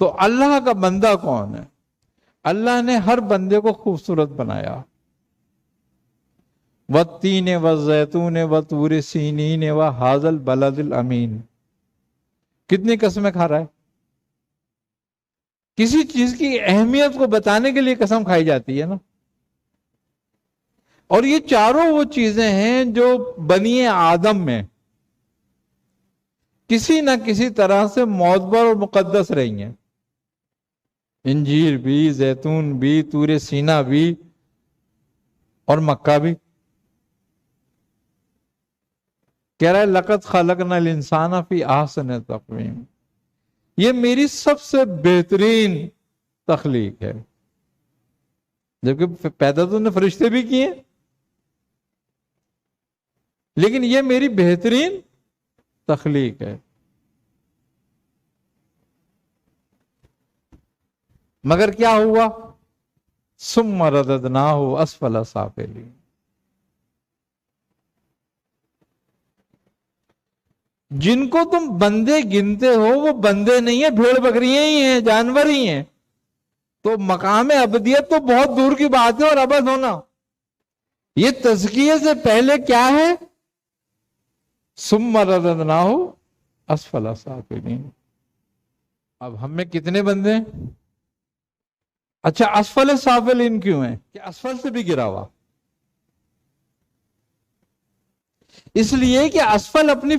تو اللہ کا بندہ کون ہے؟ اللہ نے ہر بندے کو خوبصورت بنایا. والتین والزیتون وطور سینین وہذا البلد الامین. کتنی قسمیں کھا رہا ہے؟ کسی چیز کی اہمیت کو بتانے کے لیے قسم کھائی جاتی ہے نا. اور یہ چاروں وہ چیزیں ہیں جو بنی آدم میں کسی نہ کسی طرح سے معتبر اور مقدس رہی ہیں. انجیر بھی، زیتون بھی، طور سینا بھی، اور مکہ بھی. کہہ رہا ہے لقد خلقنا الانسان فی احسن تقویم. یہ میری سب سے بہترین تخلیق ہے. جبکہ پیدا تو نے فرشتے بھی کیے، لیکن یہ میری بہترین تخلیق ہے. مگر کیا ہوا؟ ثم رددناہ اسفل سافلین. جن کو تم بندے گنتے ہو وہ بندے نہیں ہیں، بھیڑ بکریاں ہی ہیں، جانور ہی ہیں. تو مقام ابدیت تو بہت دور کی بات ہے، اور ابد ہونا. یہ تزکیے سے پہلے کیا ہے؟ ثم رددناہ اسفل سافلین. اب ہم میں کتنے بندے ہیں؟ اچھا، اسفل سافلین کیوں ہیں؟ کہ اسفل سے بھی گرا ہوا. اس لیے کہ اسفل اپنی